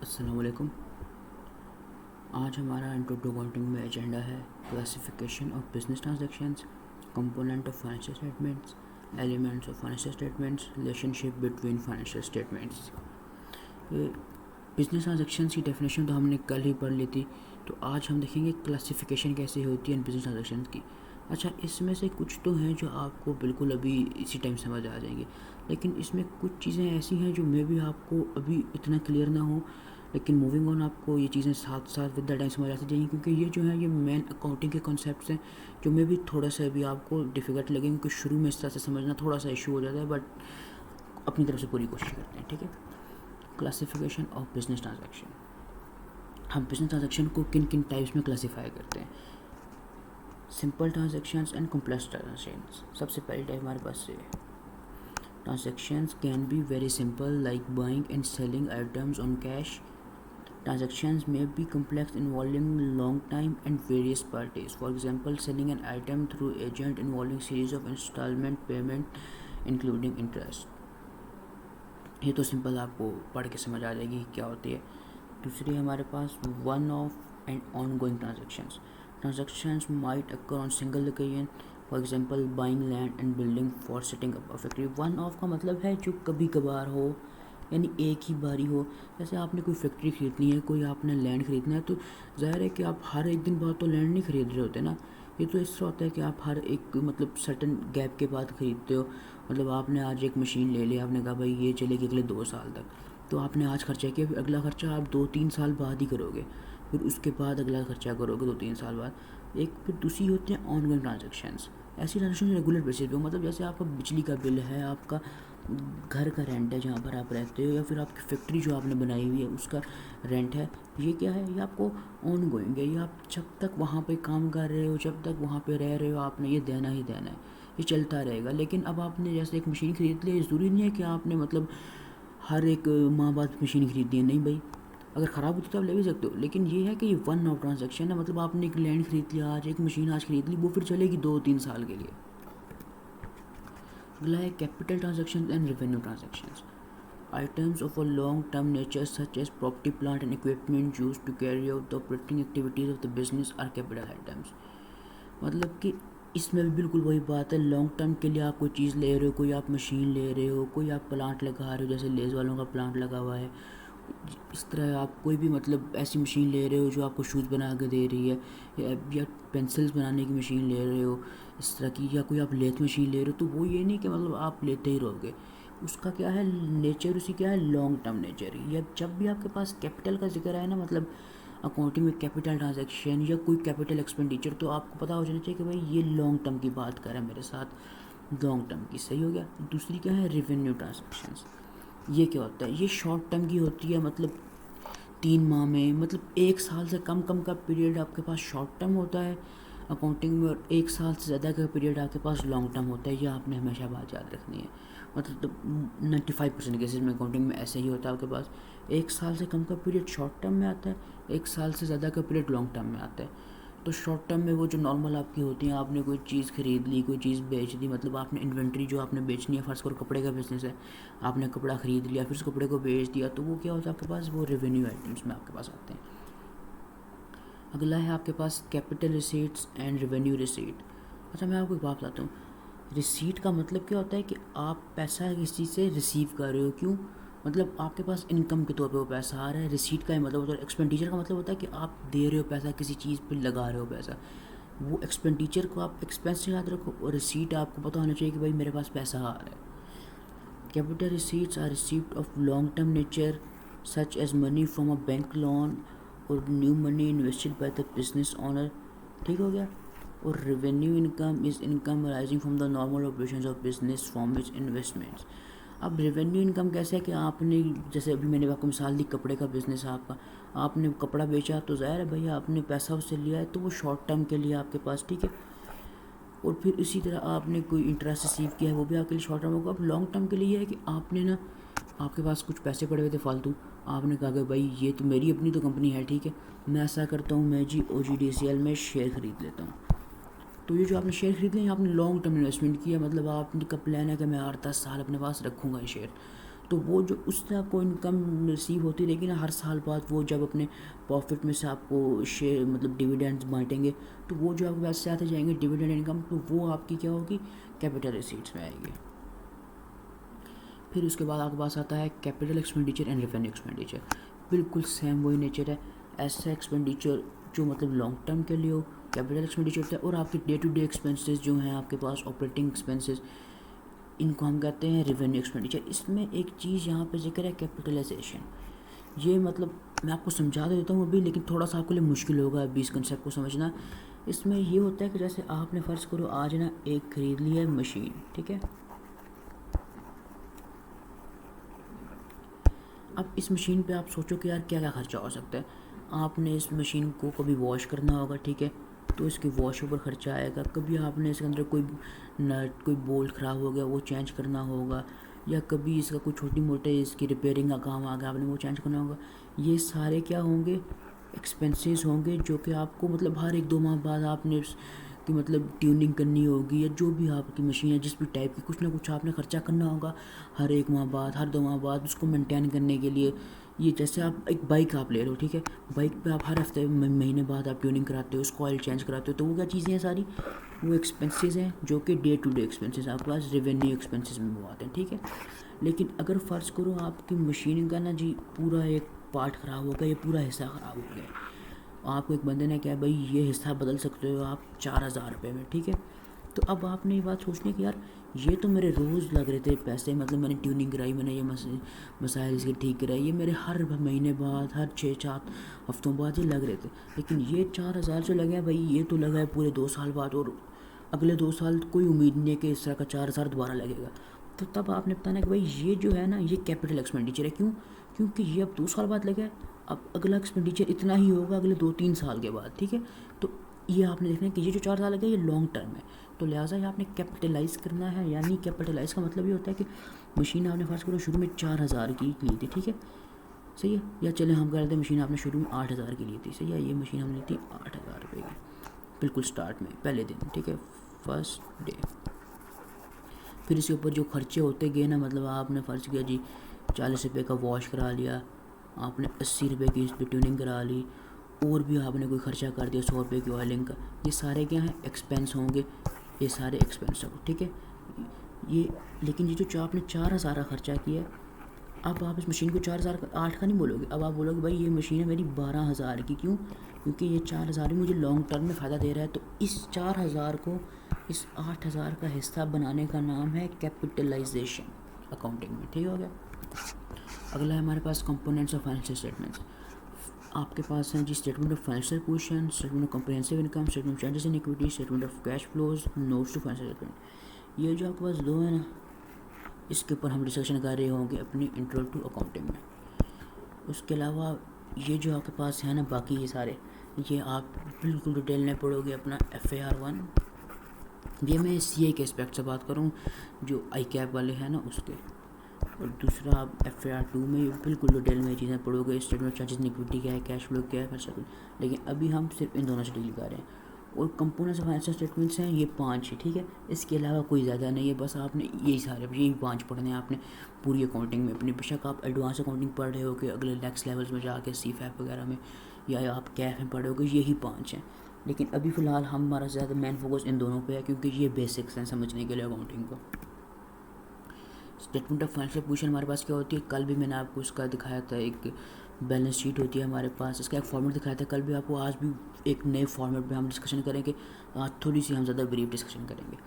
अस्सलाम वालेकुम। आज हमारा इंट्रो टू अकाउंटिंग में एजेंडा है classification of business transactions, component of financial statements, elements of financial statements, relationship between financial statements. Business transactions की definition तो हमने कल ही पढ़ ली थी, तो आज हम देखेंगे क्लासिफिकेशन कैसे होती है बिजनेस ट्रांजैक्शंस की। अच्छा, इसमें से कुछ तो हैं जो आपको बिल्कुल अभी इसी टाइम समझ आ जाएंगे, लेकिन इसमें कुछ चीज़ें ऐसी हैं जो मे भी आपको अभी इतना क्लियर ना हो, लेकिन मूविंग ऑन आपको ये चीज़ें साथ साथ विद द टाइम समझ आती जाएंगी, क्योंकि ये जो है ये मेन अकाउंटिंग के कॉन्सेप्ट्स हैं जो मे भी थोड़ा सा अभी आपको डिफ़िकल्ट लगेंगे, क्योंकि शुरू में इस तरह से समझना थोड़ा सा इशू हो जाता है, बट अपनी तरफ से पूरी कोशिश करते हैं। ठीक है, क्लासिफिकेशन ऑफ बिजनेस ट्रांजैक्शन। हम बिजनेस ट्रांजैक्शन को किन किन टाइप्स में क्लासीफाई करते हैं? Simple transactions and complex transactions. सबसे पहली टाइप हमारे पास से transactions can be very simple like buying and selling items on cash. Transactions may be complex, involving long time and various parties. For example, selling an item through agent involving series of installment payment including interest. ये तो simple आपको पढ़ के समझ आ जाएगी क्या होती है। दूसरी हमारे पास one off and ongoing transactions. Transactions might occur on single occasion. For example buying land and building for setting up a factory. One off का मतलब है जो कभी कभार हो, यानी एक ही बारी हो। जैसे आपने कोई फैक्ट्री खरीदनी है, कोई आपने लैंड खरीदना है, तो ज़ाहिर है कि आप हर एक दिन बाद तो लैंड नहीं खरीद रहे होते ना। ये तो इस तरह होता है कि आप हर एक मतलब सर्टन गैप के बाद ख़रीदते हो। मतलब आपने आज एक मशीन ले ली, आपने कहा भाई ये चलेगी अगले 2 साल तक, तो आपने आज खर्चा किया, फिर अगला खर्चा आप 2-3 साल बाद ही करोगे, फिर उसके बाद अगला खर्चा करोगे 2-3 साल बाद। एक फिर दूसरी होती है ऑनगोइंग ट्रांजेक्शन्स. ऐसी ट्रांजेक्शन रेगुलर बेसिस पे हो, मतलब जैसे आपका बिजली का बिल है, आपका घर का रेंट है जहाँ पर आप रहते हो, या फिर आपकी फैक्ट्री जो आपने बनाई हुई है उसका रेंट है। ये क्या है? ये आपको ऑन गोइंग है, ये आप जब तक वहाँ पे काम कर रहे हो, जब तक वहाँ पे रह रहे हो, आपने ये देना ही देना है, ये चलता रहेगा। लेकिन अब आपने जैसे एक मशीन खरीद ली, ज़रूरी नहीं है कि आपने मतलब हर एक माह बाद मशीन खरीदनी है, नहीं भाई, अगर ख़राब होती तो आप ले भी सकते हो। लेकिन ये है कि ये वन ऑफ ट्रांजेक्शन है, मतलब आपने एक लैंड खरीद लिया आज, एक मशीन आज खरीद ली, वो फिर चलेगी 2-3 साल के लिए। अगला है capital transaction and revenue transactions. Items of a long-term nature such as property, plant and equipment used to carry out the operating activities of the business are capital items. मतलब कि इसमें भी बिल्कुल वही बात है, लॉन्ग टर्म के लिए आप कोई चीज़ ले रहे हो, कोई आप मशीन ले रहे हो, कोई आप प्लांट लगा रहे हो, जैसे लेज़ वालों का प्लांट लगा हुआ है, इस तरह आप कोई भी मतलब ऐसी मशीन ले रहे हो जो आपको शूज़ बना के दे रही है, या पेंसिल्स बनाने की मशीन ले रहे हो इस तरह की, या कोई आप लेथ मशीन ले रहे हो, तो वो ये नहीं कि मतलब आप लेते ही रहोगे, उसका क्या है नेचर, उसी क्या है लॉन्ग टर्म नेचर। या जब भी आपके पास कैपिटल का जिक्र है ना, मतलब अकाउंटिंग में कैपिटल ट्रांजैक्शन या कोई कैपिटल एक्सपेंडिचर, तो आपको पता हो जाना चाहिए कि भाई ये लॉन्ग टर्म की बात कर रहा है मेरे साथ, लॉन्ग टर्म की। सही हो गया। दूसरी क्या है रेवेन्यू ट्रांजैक्शंस. ये क्या होता है? ये शॉर्ट टर्म की होती है, मतलब 3 माह में, मतलब 1 साल से कम कम का पीरियड आपके पास शॉर्ट टर्म होता है अकाउंटिंग में, और 1 साल से ज़्यादा का पीरियड आपके पास लॉन्ग टर्म होता है। ये आपने हमेशा बात याद रखनी है। मतलब 95% केसेस में अकाउंटिंग में ऐसे ही होता है, आपके पास 1 साल से कम का पीरियड शॉर्ट टर्म में आता है, 1 साल से ज़्यादा का पीरियड लॉन्ग टर्म में आता है। तो शॉर्ट टर्म में वो जो नॉर्मल आपकी होती हैं, आपने कोई चीज़ खरीद ली, कोई चीज़ बेच दी, मतलब आपने इन्वेंट्री जो आपने बेचनी है, फर्स्ट और कपड़े का बिजनेस है, आपने कपड़ा ख़रीद लिया, फिर उस कपड़े को बेच दिया, तो वो क्या होता है आपके पास, वो रेवेन्यू आइटम्स में आपके पास आते हैं। अगला है आपके पास capital receipts and revenue receipt. अच्छा, मैं आपको एक बात बताता हूँ. रिसीट का मतलब क्या होता है कि आप पैसा किसी से रिसीव कर रहे हो. क्यों? मतलब आपके पास इनकम के तौर पे वो पैसा आ रहा है. रिसीट का ही मतलब होता है, एक्सपेंडिचर का मतलब होता है कि आप दे रहे हो पैसा, किसी चीज़ पे लगा रहे हो पैसा. वो एक्सपेंडिचर को आप एक्सपेंस से याद रखो, और रिसीट आपको पता होना चाहिए कि भाई मेरे पास पैसा आ रहा है. Capital receipts are received of long term nature such as money from a bank loan और new money invested by the business owner. ठीक हो गया. और revenue income is income rising from the normal operations of business from its investments. अब revenue income कैसे है कि आपने, जैसे अभी मैंने आपको मिसाल दी, कपड़े का बिज़नेस है आपका, आपने कपड़ा बेचा, तो ज़ाहिर है भैया आपने पैसा उससे लिया है, तो वो शॉर्ट टर्म के लिए आपके पास. ठीक है. और फिर इसी तरह आपने कोई इंटरेस्ट रिसीव किया है, वो भी आपके लिए शॉर्ट टर्म होगा. अब लॉन्ग टर्म के लिए है कि आपने ना, आपके पास कुछ पैसे पड़े हुए थे फालतू, आपने कहा कि भाई ये तो मेरी अपनी तो कंपनी है, ठीक है, मैं ऐसा करता हूँ, मैं जी OGDCL में शेयर ख़रीद लेता हूँ. तो ये जो आपने शेयर खरीद लिया, आपने लॉन्ग टर्म इन्वेस्टमेंट किया, मतलब आपका प्लान है कि मैं 8-10 साल अपने पास रखूँगा ये शेयर. तो वो जो उससे आपको इनकम रिसीव होती रहेगी ना हर साल बाद, वो जब अपने प्रॉफिट में से आपको शेयर मतलब डिविडेंड्स बांटेंगे, तो वो जो आपके पास से आते जाएंगे डिविडेंड इनकम, तो वो आपकी क्या होगी, कैपिटल रिसीट्स में आएगी। फिर उसके बाद आपके पास आता है capital expenditure and revenue expenditure. बिल्कुल सेम वही नेचर है, ऐसा एक्सपेंडिचर जो मतलब लॉन्ग टर्म के लिए हो, कैपिटल एक्सपेंडिचर होता है, और आपके डे टू डे एक्सपेंसेस जो हैं आपके पास ऑपरेटिंग एक्सपेंसेस, इनको हम कहते हैं रेवेन्यू एक्सपेंडिचर। इसमें एक चीज़ यहाँ पे जिक्र है कैपिटलाइजेशन। ये मतलब मैं आपको समझा देता हूँ अभी, लेकिन थोड़ा सा आपके लिए मुश्किल होगा अभी इस कंसेप्ट को समझना। इसमें ये होता है कि जैसे आपने फ़र्ज़ करो आज ना एक ख़रीद लिया है मशीन, ठीक है। अब इस मशीन पे आप सोचो कि यार क्या क्या खर्चा हो सकता है। आपने इस मशीन को कभी वॉश करना होगा, ठीक है, तो इसके वॉश ऊपर खर्चा आएगा। कभी आपने इसके अंदर कोई नट कोई बोल्ट ख़राब हो गया वो चेंज करना होगा, या कभी इसका कोई छोटी मोटे इसकी रिपेयरिंग का काम आ गया आपने वो चेंज करना होगा। ये सारे क्या होंगे, एक्सपेंसेस होंगे, जो कि आपको मतलब हर 1-2 माह बाद आपने कि मतलब ट्यूनिंग करनी होगी, या जो भी आपकी मशीन है जिस भी टाइप की, कुछ ना कुछ आपने खर्चा करना होगा हर 1 माह बाद, हर 2 माह बाद उसको मेंटेन करने के लिए। ये जैसे आप एक बाइक आप ले लो, ठीक है, बाइक पे आप हर हफ्ते महीने बाद आप ट्यूनिंग कराते हो, उसको ऑयल चेंज कराते हो, तो वो क्या चीज़ें हैं सारी, वो एक्सपेंसेस हैं जो कि डे टू डे एक्सपेंसेस आपके पास रेवेन्यू एक्सपेंसेस में वो आते हैं, ठीक है। लेकिन अगर फ़र्ज़ करो आपकी मशीन का ना जी पूरा एक पार्ट ख़राब हो गया, ये पूरा हिस्सा ख़राब हो गया, आपको एक बंदे ने कहा भाई ये हिस्सा बदल सकते हो आप 4000 रुपये में, ठीक है। तो अब आपने ये बात सोचनी कि यार ये तो मेरे रोज़ लग रहे थे पैसे, मतलब मैंने ट्यूनिंग कराई, मैंने ये मसाइल इसके ठीक कराई, ये मेरे हर महीने बाद हर 6-7 हफ्तों बाद ये लग रहे थे। लेकिन ये 4000 जो लगे हैं भाई, ये तो लगा है पूरे 2 साल बाद, और अगले 2 साल कोई उम्मीद नहीं है कि इस तरह का 4000 दोबारा लगेगा। तो तब आपने बताना कि भाई ये जो है ना ये कैपिटल एक्सपेंडिचर है। क्यों? क्योंकि ये अब 2 साल बाद लगा है, अब अगला एक्सपेंडिचर इतना ही होगा अगले 2-3 साल के बाद, ठीक है। तो ये आपने देखना है कि ये जो 4 साल लगे ये लॉन्ग टर्म है, तो लिहाजा ये आपने कैपिटलाइज़ करना है। यानी कैपिटलाइज़ का मतलब ये होता है कि मशीन आपने फर्स्ट करो शुरू में 4000 की ली थी, ठीक है, सही है, या चले हम कर लेते हैं मशीन आपने शुरू में 8000 की ली थी, सही है, ये मशीन हमने ली थी 8000 रुपये की बिल्कुल स्टार्ट में पहले दिन, ठीक है, फर्स्ट डे। फिर इसके ऊपर जो खर्चे होते गए ना, मतलब आपने फ़र्ज़ किया जी 40 रुपये का वॉश करा लिया, आपने 80 रुपये की इस पर ट्यूनिंग करा ली, और भी आपने कोई खर्चा कर दिया 100 रुपये की ऑयलिंग का, ये सारे क्या हैं, एक्सपेंस होंगे, ये सारे एक्सपेंस होंगे, ठीक है। ये लेकिन ये जो आपने 4000 का खर्चा किया, अब आप इस मशीन को 4008 का नहीं बोलोगे, अब आप बोलोगे भाई ये मशीन है मेरी 12000 की। क्यों? क्योंकि ये 4000 मुझे लॉन्ग टर्म में फ़ायदा दे रहा है। तो इस 4000 को इस 8000 का हिस्सा बनाने का नाम है कैपिटलाइजेशन अकाउंटिंग में, ठीक हो गया। अगला है हमारे पास कंपोनेंट्स ऑफ फाइनेंशियल स्टेटमेंट्स। आपके पास हैं जी statement of financial position, statement of comprehensive income, statement of changes in equity, statement of cash flows, notes to financial statement. ये जो आपके पास दो है ना, इसके ऊपर हम डिस्कशन कर रहे होंगे अपनी इंट्रो टू अकाउंटिंग में। उसके अलावा ये जो आपके पास है ना बाकी ये सारे, ये आप बिल्कुल डिटेल में पढ़ोगे अपना FAR 1। ये मैं CA के एस्पेक्ट से बात करूँ जो ICAP वाले हैं ना उसके, और दूसरा आप FAR 2 में बिल्कुल डिटेल में चीज़ें पढ़ोगे, स्टेटमेंट ऑफ चार्जेस इक्विटी क्या है, कैश फ्लो क्या है, खर्चा। लेकिन अभी हम सिर्फ इन दोनों से डील कर रहे हैं। और कंपोनेंट्स ऑफ फाइनेंशियल स्टेटमेंट्स हैं ये 5 है, ठीक है, इसके अलावा कोई ज़्यादा नहीं है, बस आपने यही 5 पढ़ने हैं आपने पूरी अकाउंटिंग में अपनी। बेशक आप एडवांस अकाउंटिंग पढ़ रहे हो कि अगले नेक्स्ट लेवल्स में जाके CFAP वगैरह में, या आप कैफ में पढ़ रहे हो, यही 5 हैं। लेकिन अभी फ़िलहाल हमारा ज़्यादा मेन फोकस इन दोनों पे है, क्योंकि ये बेसिक्स हैं समझने के लिए अकाउंटिंग को। स्टेटमेंट ऑफ फाइनेंशियल पोजीशन हमारे पास क्या होती है, कल भी मैंने आपको उसका दिखाया था, एक बैलेंस शीट होती है हमारे पास, इसका एक फॉर्मेट दिखाया था कल भी आपको, आज भी एक नए फॉर्मेट में हम डिस्कशन करेंगे। आज थोड़ी सी हम ज़्यादा ब्रीफ डिस्कशन करेंगे।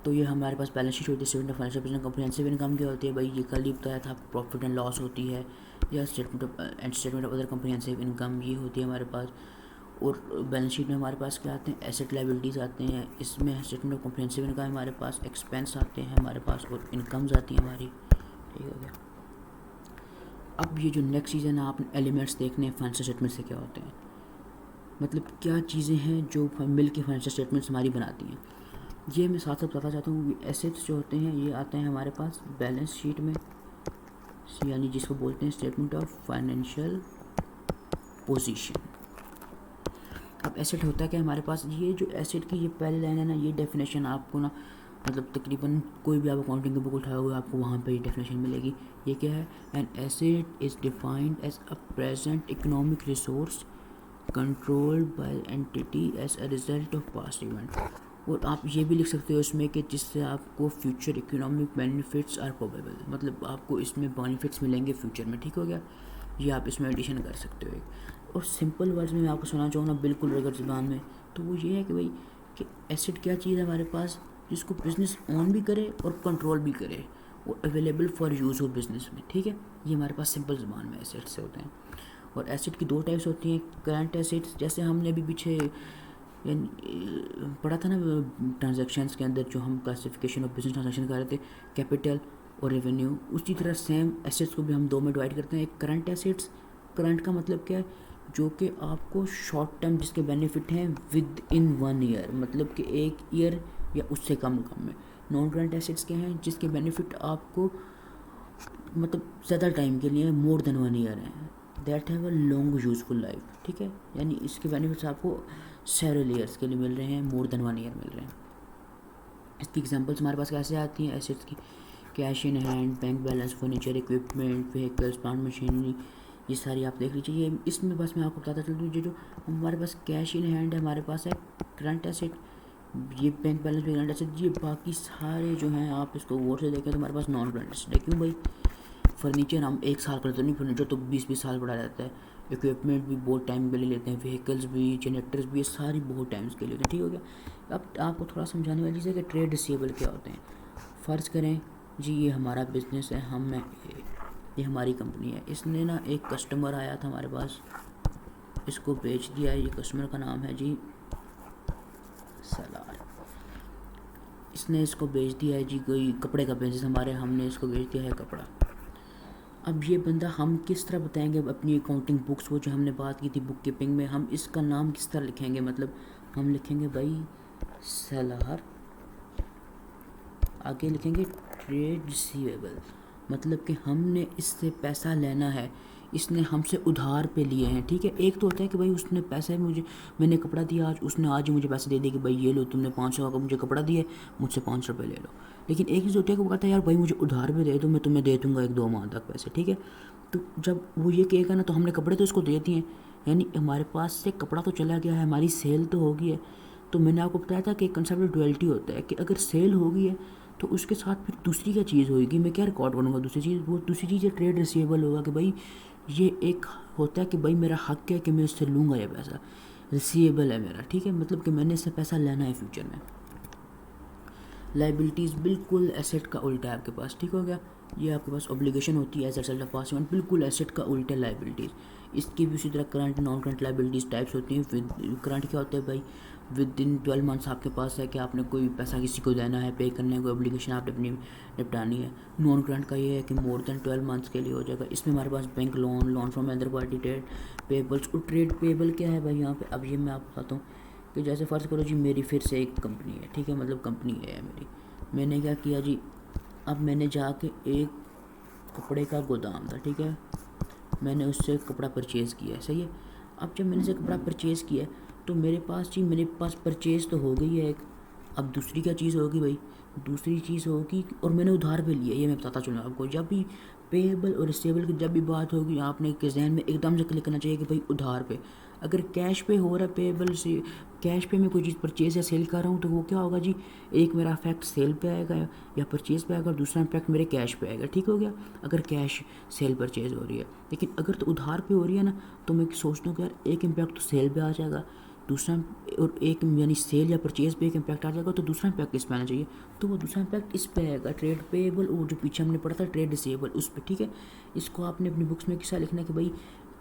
तो ये हमारे पास बैलेंस शीट होती है, statement of financial position. Comprehensive income क्या होती है भाई, ये कल ही बताया था, प्रॉफिट एंड लॉस होती है, या statement of other comprehensive income ये होती है हमारे पास। और बैलेंस शीट में हमारे पास क्या आते हैं, एसेट लायबिलिटीज़ आते हैं, इसमें स्टेटमेंट ऑफ कॉम्प्रिहेंसिव इनकम हमारे पास, एक्सपेंस आते हैं हमारे पास, और इनकम्स आती हैं हमारी, ठीक हो गया। अब ये जो नेक्स्ट चीज़ है ना, आपने एलिमेंट्स देखने हैं फाइनेंशियल स्टेटमेंट से क्या होते हैं, मतलब क्या चीज़ें हैं जो मिल के फाइनेंशियल स्टेटमेंट्स हमारी बनाती हैं। ये मैं साथ साथ बताना चाहता हूँ। एसेट्स जो होते हैं ये आते हैं हमारे पास बैलेंस शीट में, यानी जिसको बोलते हैं स्टेटमेंट ऑफ फाइनेंशियल पोजीशन। अब एसेट होता है कि हमारे पास ये जो एसेट की ये पहली लाइन है ना, ये डेफिनेशन आपको ना मतलब तकरीबन कोई भी आप अकाउंटिंग की बुक उठाओगे आपको वहाँ पे ये डेफिनेशन मिलेगी। ये क्या है, an asset is defined as a present economic resource controlled by entity as a result of past event. और आप ये भी लिख सकते हो इसमें कि जिससे आपको future economic benefits are probable, मतलब आपको इसमें बेनिफिट्स मिलेंगे फ्यूचर में, ठीक हो गया। ये आप इसमें एडिशन कर सकते हो एक। और सिंपल वर्ड्स में मैं आपको सुनाना चाहूँगा बिल्कुल रगड़ ज़बान में, तो वो ये है कि भाई कि एसेट क्या चीज़ है हमारे पास जिसको बिज़नेस ऑन भी करे और कंट्रोल भी करे और अवेलेबल फॉर यूज़ हो बिज़नेस में, ठीक है। ये हमारे पास सिंपल ज़बान में एसेट से होते हैं। और एसेट की दो टाइप्स होती हैं, करंट एसेट्स, जैसे हमने अभी पीछे पढ़ा था ना ट्रांजैक्शंस के अंदर जो हम क्लासिफिकेशन ऑफ बिजनेस ट्रांजैक्शन कर रहे थे, कैपिटल और रेवेन्यू, उसी तरह सेम एसेट्स को भी हम दो में डिवाइड करते हैं। एक करंट एसेट्स, करंट का मतलब क्या है, जो कि आपको शॉर्ट टर्म जिसके बेनिफिट हैं विद इन 1 ईयर, मतलब कि 1 ईयर या उससे कम में। नॉन करंट एसेट्स क्या हैं, जिसके बेनिफिट आपको मतलब ज़्यादा टाइम के लिए मोर देन 1 ईयर हैं, that have a long useful life, ठीक है। यानी इसके बेनिफिट्स आपको सेवरल ईयर्स के लिए मिल रहे हैं, मोर देन 1 ईयर मिल रहे हैं। इसकी एग्जांपल्स हमारे पास कैसे आती हैं एसेट्स की, cash in hand, bank balance, furniture, equipment, vehicles, plant machinery, ये सारी आप देख लीजिए। ये इसमें बस मैं आपको बताता चलूँ, जो हमारे पास कैश इन हैंड है हमारे पास है करंट एसेट, ये बैंक बैलेंस भी करंट एसेट, ये बाकी सारे जो हैं आप इसको गौर से देखें तो हमारे पास नॉन करंट एसेट है। क्यों भाई, फर्नीचर हम 1 साल का तो नहीं, फर्नीचर तो 20-20 साल पड़ा रहता है, इक्विपमेंट भी बहुत टाइम के लिए लेते हैं, व्हीकल्स भी, जनरेटर्स भी, ये सारी बहुत टाइम्स के लिए होते हैं, ठीक हो गया। अब आपको थोड़ा समझाने वाली चीज़ है कि ट्रेड रिसीवेबल क्या होते हैं। फ़र्ज़ करें जी ये हमारा बिज़नेस है, ये हमारी कंपनी है, इसने ना एक कस्टमर आया था हमारे पास, इसको बेच दिया। ये कस्टमर का नाम है जी सलार, इसने इसको बेच दिया है जी कोई कपड़े का बिजनेस हमारे, हमने इसको बेच दिया है कपड़ा। अब ये बंदा हम किस तरह बताएंगे अपनी अकाउंटिंग बुक्स, वो जो हमने बात की थी बुक कीपिंग में, हम इसका नाम किस तरह लिखेंगे, मतलब हम लिखेंगे भाई सलार, आगे लिखेंगे ट्रेड रिसीवेबल, मतलब कि हमने इससे पैसा लेना है, इसने हमसे उधार पे लिए हैं, ठीक है। एक तो होता है कि भाई उसने पैसे मैंने कपड़ा दिया आज, उसने आज ही मुझे पैसे दे दिए कि भाई ये लो तुमने 500 का मुझे कपड़ा दिया, मुझसे 500 रुपये ले लो। लेकिन एक चीज़ होती है कि वो कहता है यार भाई मुझे उधार पे दे दो, मैं तुम्हें दे दूँगा 1-2 माह तक पैसे, ठीक है। तो जब वो ये कहेगा ना, तो हमने कपड़े तो इसको दे दिए हैं, यानी हमारे पास से कपड़ा तो चला गया है, हमारी सेल तो हो गई है। तो मैंने आपको बताया था कि एक कंसेप्ट में डुअलिटी होता है कि अगर सेल हो गई है तो उसके साथ फिर दूसरी क्या चीज़ होगी, मैं क्या रिकॉर्ड करूँगा दूसरी चीज़, वो दूसरी चीज़ ट्रेड रिसीवेबल होगा कि भाई ये एक होता है कि भाई मेरा हक है कि मैं उससे लूँगा ये पैसा, रिसीवेबल है मेरा, ठीक है, मतलब कि मैंने इससे पैसा लेना है फ्यूचर में। लाइबिलिटीज़ बिल्कुल एसेट का उल्टा है आपके पास, ठीक हो गया। ये आपके पास ऑब्लिगेशन होती है as result of past event, बिल्कुल एसेट का उल्टा लाइबिलिटीज़। इसकी भी उसी तरह current non current liabilities types होती हैं। विद करंट क्या होता है भाई, विद इन 12 मंथ्स आपके पास है कि आपने कोई पैसा किसी को देना है, पे करना है, कोई ऑब्लिगेशन आपने अपनी निपटानी है। नॉन करंट का ये है कि मोर देन 12 मंथ्स के लिए हो जाएगा। इसमें हमारे पास bank loan, loan from other party, trade payables. और ट्रेड पेबल क्या है भाई यहाँ पे, अब ये मैं आपको बताता हूँ कि जैसे फ़र्ज़ करो जी मेरी फिर से एक कंपनी है, ठीक है, मतलब कंपनी है मेरी, मैंने क्या किया जी, अब मैंने जाके एक कपड़े का गोदाम था, ठीक है, मैंने उससे कपड़ा परचेज़ किया है, सही है। अब जब मैंने से कपड़ा परचेज़ किया तो मेरे पास परचेज़ तो हो गई है एक, अब दूसरी क्या चीज़ होगी भाई, दूसरी चीज़ होगी, और मैंने उधार पे लिया, ये मैं बताता चलूँ आपको। जब भी पेएबल और रिसीवेबल की जब भी बात होगी आपने के जहन में एकदम से क्लिक करना चाहिए कि भाई उधार पे। अगर कैश पे हो रहा है पेएबल से, कैश पे मैं कोई चीज़ परचेज़ या सेल कर रहा हूँ तो वो क्या होगा जी, एक मेरा इफेक्ट सेल पे आएगा या परचेज़ पे आएगा, और दूसरा इम्पैक्ट मेरे कैश पे आएगा, ठीक हो गया, अगर कैश सेल परचेज़ हो रही है। लेकिन अगर तो उधार पे हो रही है ना, तो मैं सोचता हूँ कि यार एक इम्पैक्ट तो सेल पे आ जाएगा, दूसरा और एक यानी सेल या परचेज़ पे एक इम्पैक्ट आ जाएगा, तो दूसरा इम्पैक्ट किस पे आना चाहिए, तो वो दूसरा इम्पैक्ट इस पे आएगा, ट्रेड पेएबल, और जो पीछे हमने पढ़ा था ट्रेड रिसीवेबल उस पे, ठीक है। इसको आपने अपनी बुक्स में किसा लिखना है कि भाई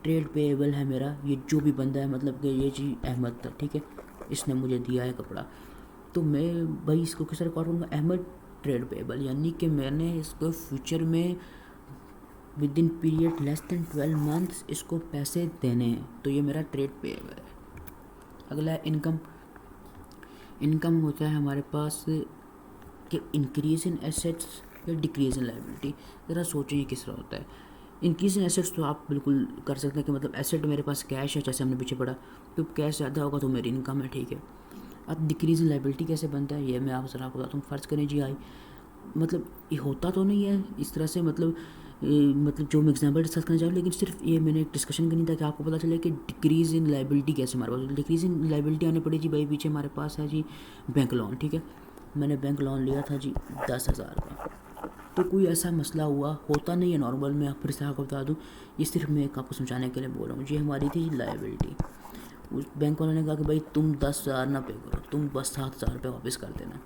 ट्रेड पेएबल है मेरा, ये जो भी बंदा है, मतलब कि ये जी अहमद था, ठीक है, इसने मुझे दिया है कपड़ा, तो मैं भाई इसको किस रिकॉर्ड करूँगा, अहमद ट्रेड पेएबल, यानी कि मैंने इसको फ्यूचर में with in period less than 12 months इसको पैसे देने हैं, तो ये मेरा ट्रेड पेएबल है। अगला है इनकम। इनकम होता है हमारे पास कि इंक्रीज इन एसेट्स या डिक्रीज इन लाइबिलिटी। ज़रा सोचें ये किस तरह होता है। इंक्रीज इन एसेट्स तो आप बिल्कुल कर सकते हैं कि मतलब एसेट मेरे पास कैश है, जैसे हमने पीछे पढ़ा, तो कैश ज़्यादा होगा तो मेरी इनकम है, ठीक है। अब डिक्रीज इन लाइबिलिटी कैसे बनता है ये मैं आप ज़रा आपको बताता हूँ। फ़र्ज़ करें जी आई, मतलब ये होता तो नहीं है इस तरह से, मतलब जो मैं एग्जाम्पल डिस्कस करना चाहूँ, लेकिन सिर्फ ये मैंने डिस्कशन करनी था कि आपको पता चले कि डिक्रीज़ इन लाइबिलिटी कैसे हमारे पास। डिक्रीज़ इन लाइबिलिटी आने पड़ी जी भाई, पीछे हमारे पास है जी बैंक लोन, ठीक है। मैंने बैंक लोन लिया था जी 10,000 का, तो कोई ऐसा मसला हुआ, होता नहीं है नॉर्मल, मैं फिर से आपको बता दूँ, ये सिर्फ मैं आपको समझाने के लिए बोल रहा हूँ। ये हमारी थी लाइबिलिटी। उस बैंक वालों ने कहा कि भाई तुम 10,000 ना पे करो, तुम बस 7,000 रुपये वापस कर देना,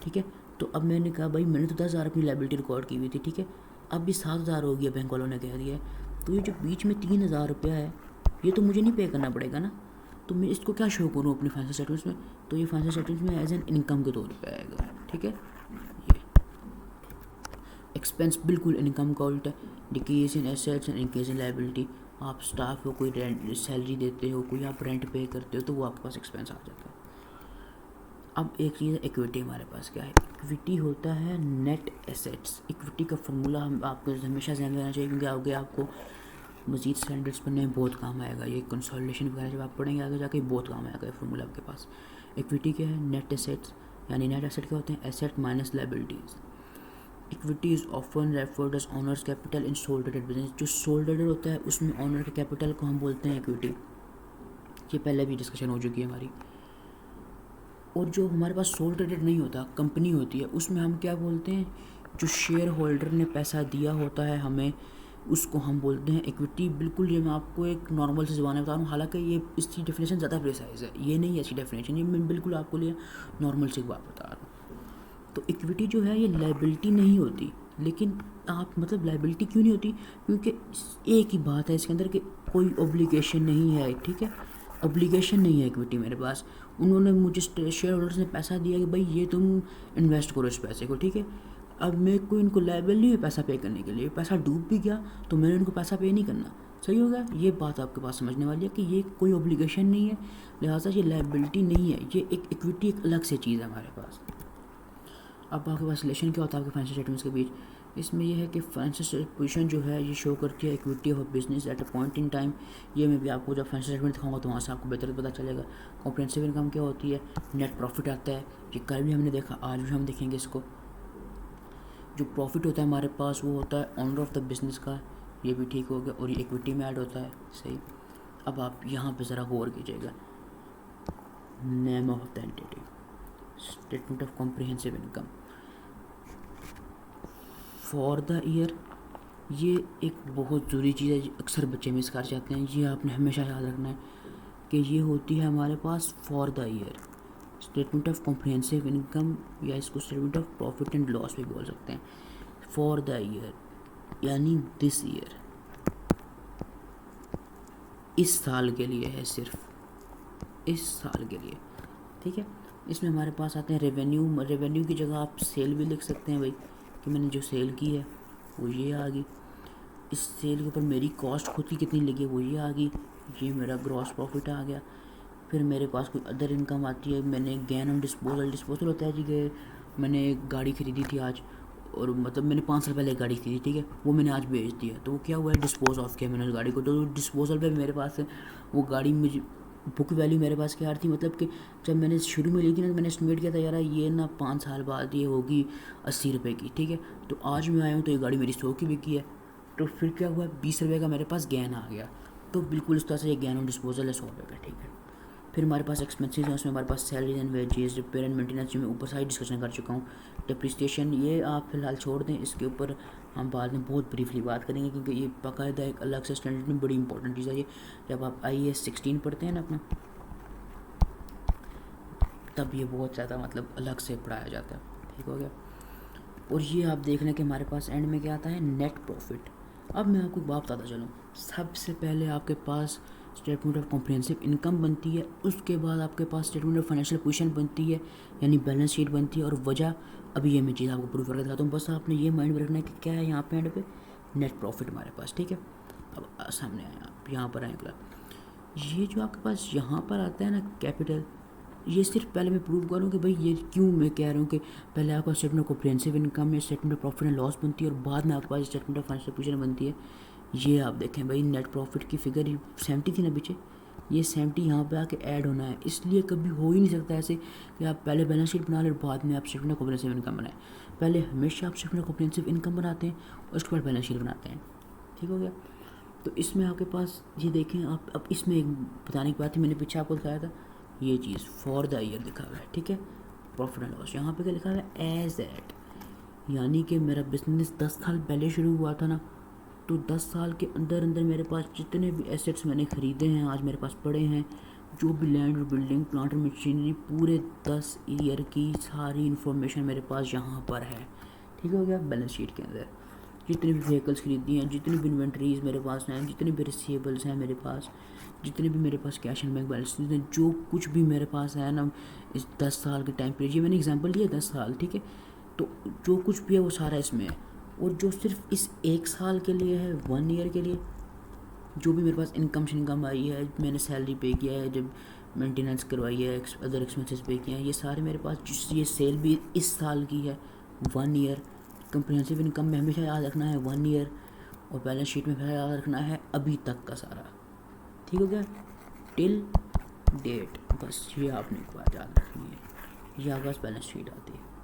ठीक है। तो अब मैंने कहा भाई मैंने तो 10,000 अपनी लाइबिलिटी रिकॉर्ड की हुई थी, ठीक है। अब भी 7,000 हो गया, बैंक वालों ने कह दिया है, तो ये जो बीच में 3,000 रुपया है ये तो मुझे नहीं पे करना पड़ेगा ना, तो मैं इसको क्या शो करूँ अपने फाइनेंशियल स्टेटमेंट्स में, तो ये फाइनेंशियल स्टेटमेंट्स में एज एन इनकम के तौर पे आएगा, ठीक है। ये एक्सपेंस बिल्कुल इनकम का उल्टा, decrease in assets and increase in liability. आप स्टाफ को कोई रेंट सैलरी देते हो, कोई आप रेंट पे करते हो, तो वो आपके पास एक्सपेंस आ जाता है। अब एक चीज़ इक्विटी, हमारे पास क्या है, इक्विटी होता है नेट एसेट्स। इक्विटी का फार्मूला हम आपको हमेशा ध्यान देना चाहिए, क्योंकि आगे आपको मज़ीद स्टैंडर्ड्स पढ़ने में बहुत काम आएगा। ये कंसोलिडेशन वगैरह जब आप पढ़ेंगे आगे जाके बहुत काम आएगा ये फार्मूला आपके पास। इक्विटी क्या है, नेट एसेट्स, यानी नेट एसेट क्या होते हैं, asset minus liabilities. Equity is often referred as owners capital in sole traded business. जो सोल ट्रेडेड होता है उसमें ऑनर के कैपिटल को हम बोलते हैं इक्विटी। ये पहले भी डिस्कशन हो चुकी है हमारी। और जो हमारे पास सोल ट्रेडेड नहीं होता, कंपनी होती है, उसमें हम क्या बोलते हैं, जो शेयर होल्डर ने पैसा दिया होता है हमें, उसको हम बोलते हैं इक्विटी। बिल्कुल ये मैं आपको एक नॉर्मल से ज़बान में बता रहा हूँ, हालांकि ये इसकी डेफिनेशन ज़्यादा प्रिसाइज है, ये नहीं है इसकी डेफिनेशन, ये मैं बिल्कुल आपको लिए नॉर्मल से एक बात बता रहा हूँ। तो इक्विटी जो है ये लाइबिलिटी नहीं होती, लेकिन आप मतलब लाइबिलिटी क्यों नहीं होती, क्योंकि एक ही बात है इसके अंदर कि कोई ऑब्लिगेशन नहीं है, ठीक है। ऑब्लिगेशन नहीं है इक्विटी मेरे पास, उन्होंने मुझे शेयर होल्डर्स ने पैसा दिया कि भाई ये तुम इन्वेस्ट करो इस पैसे को, ठीक है। अब मेरे को इनको लायबल नहीं है पैसा पे करने के लिए, पैसा डूब भी गया तो मैंने इनको पैसा पे नहीं करना, सही हो गया। ये बात आपके पास समझने वाली है कि ये कोई ऑब्लिगेशन नहीं है, लिहाजा ये लायबिलिटी नहीं है, ये एक इक्विटी एक अलग से चीज़ है हमारे पास। अब आपके पास रिलेशन क्या होता है आपके फाइनेंशियल स्टेटमेंट्स के बीच, इसमें यह है कि फाइनेंशियल पोजीशन जो है ये शो करती है equity of business at a point in time. ये मैं भी आपको जब फाइनेंशियल स्टेटमेंट दिखाऊंगा तो वहाँ से आपको बेहतर पता चलेगा। कॉम्प्रिहेंसिव इनकम क्या होती है, नेट प्रॉफिट आता है, ये कल भी हमने देखा, आज भी हम देखेंगे इसको। जो प्रॉफिट होता है हमारे पास वो होता है ऑनर ऑफ द बिजनेस का, ये भी ठीक हो गया, और ये इक्विटी में ऐड होता है, सही। अब आप यहाँ पे ज़रा गौर कीजिएगा, name of the entity, statement of comprehensive income for the year. ये एक बहुत ज़रूरी चीज़ है, अक्सर बच्चे मिस कर जाते हैं, ये आपने हमेशा याद रखना है कि ये होती है हमारे पास for the year. Statement of comprehensive income, या इसको statement of profit and loss भी बोल सकते हैं। फॉर द ईयर यानी दिस ईयर, इस साल के लिए है, सिर्फ इस साल के लिए, ठीक है। इसमें हमारे पास आते हैं रेवेन्यू। रेवेन्यू की जगह आप सेल भी लिख सकते हैं भाई, कि मैंने जो सेल की है वो ये आ गई, इस सेल के ऊपर मेरी कॉस्ट खुद की कितनी लगी वो ये आ गई, ये मेरा ग्रॉस प्रॉफिट आ गया। फिर मेरे पास कोई अदर इनकम आती है, मैंने गेन ऑन डिस्पोजल, डिस्पोजल होता है जी कि मैंने एक गाड़ी खरीदी थी आज, और मतलब मैंने 5 साल पहले एक गाड़ी खरीदी, ठीक है, वो मैंने आज बेच दिया, तो वो क्या हुआ है, डिस्पोज ऑफ किया मैंने उस गाड़ी को, तो डिस्पोजल पे मेरे पास वो गाड़ी मुझे बुक वैल्यू मेरे पास क्या थी, मतलब कि जब मैंने शुरू में ली थी ना तो मैंने एस्टिमेट किया था यार ये ना 5 साल बाद ये होगी 80 रुपये की, ठीक है। तो आज मैं आया हूँ तो ये गाड़ी मेरी 100 की बिकी है, तो फिर क्या हुआ, 20 रुपये का मेरे पास गेन आ गया। तो बिल्कुल इस तरह से ये गेन ऑन डिस्पोजल है 100 रुपये का, ठीक है। फिर हमारे पास एक्सपेंसेस हैं, उसमें हमारे पास salaries and wages, repair and maintenance, जो मैं ऊपर साइड डिस्कशन कर चुका हूँ। डिप्रिसिएशन ये आप फिलहाल छोड़ दें, इसके ऊपर हम बाद में बहुत ब्रीफली बात करेंगे, क्योंकि ये बाकायदा एक अलग से स्टैंडर्ड में बड़ी इंपॉर्टेंट चीज़ है ये। जब आप IAS 16 पढ़ते हैं ना अपना, तब ये बहुत ज़्यादा मतलब अलग से पढ़ाया जाता है, ठीक हो गया। और ये आप देख लें कि हमारे पास एंड में क्या आता है, नेट प्रॉफिट। अब मैं आपको एक बात बताता चलूँ, सबसे पहले आपके पास स्टेटमेंट ऑफ कॉम्प्रिहेंसिव इनकम बनती है, उसके बाद आपके पास स्टेटमेंट ऑफ फाइनेंशियल पोजीशन बनती है, यानी बैलेंस शीट बनती है। और वजह अभी ये मैं चीज़ आपको प्रूव करके दिखाता हूँ, बस आपने ये माइंड में रखना है कि क्या है यहाँ पे एंड पे, नेट प्रॉफिट हमारे पास, ठीक है। अब सामने आए आप, यहाँ पर आए, ये जो आपके पास यहाँ पर आता है ना कैपिटल, ये सिर्फ पहले मैं प्रूव करूँ कि भाई ये क्यों मैं कह रहा हूँ कि पहले आपका स्टेटमेंट ऑफ कॉम्प्रिहेंसिव इनकम या statement of profit and loss बनती है, और बाद में आपके पास स्टेटमेंट ऑफ फाइनेंशियल पोजीशन बनती है। ये आप देखें भाई, नेट प्रॉफिट की फिगर 70 थी ना पीछे, ये 70 यहाँ पे आके ऐड होना है। इसलिए कभी हो ही नहीं सकता ऐसे कि आप पहले बैलेंस शीट बना लें बाद में आप स्टेटमेंट ऑफ कॉम्प्रिहेंसिव इनकम बनाएं। पहले हमेशा आप स्टेटमेंट ऑफ कॉम्प्रिहेंसिव इनकम बनाते हैं और उसके बाद बैलेंस शीट बनाते हैं। ठीक हो गया। तो इसमें आपके पास ये देखें आप, अब इसमें एक बताने की बात थी, मैंने पीछे आपको दिखाया था ये चीज़ फॉर द ईयर लिखा हुआ है। ठीक है, प्रॉफिट एंड लॉस यहाँ पे क्या लिखा हुआ है, एज एट, यानी कि मेरा बिजनेस 10 साल पहले शुरू हुआ था ना, तो 10 साल के अंदर अंदर मेरे पास जितने भी एसेट्स मैंने ख़रीदे हैं आज मेरे पास पड़े हैं, जो भी लैंड और बिल्डिंग प्लांट और मशीनरी, पूरे 10 ईयर की सारी इन्फॉर्मेशन मेरे पास यहाँ पर है। ठीक हो गया। बैलेंस शीट के अंदर जितनी भी व्हीकल्स खरीदी हैं, जितनी भी इन्वेंट्रीज मेरे पास हैं, जितने भी रिसीवेबल्स हैं मेरे पास, जितने भी मेरे पास कैश एंड बैंक बैलेंस हैं, जो कुछ भी मेरे पास है ना इस 10 साल के टाइम पीरियड, ये मैंने एग्जांपल दिया 10 साल। ठीक है, तो जो कुछ भी है वो सारा इसमें है। और जो सिर्फ इस 1 साल के लिए है, 1 ईयर के लिए, जो भी मेरे पास इनकम आई है, मैंने सैलरी पे किया है, जब मेंटेनेंस करवाई है, अदर एक्सपेंसेस पे किए हैं, ये सारे मेरे पास, ये सेल भी इस साल की है 1 ईयर। कंप्रिहेंसिव इनकम में हमेशा याद रखना है 1 ईयर, और बैलेंस शीट में हमेशा याद रखना है अभी तक का सारा। ठीक हो गया, टिल डेट, बस ये आपने एक बात याद रखनी है। ये आपके पास बैलेंस शीट आती है।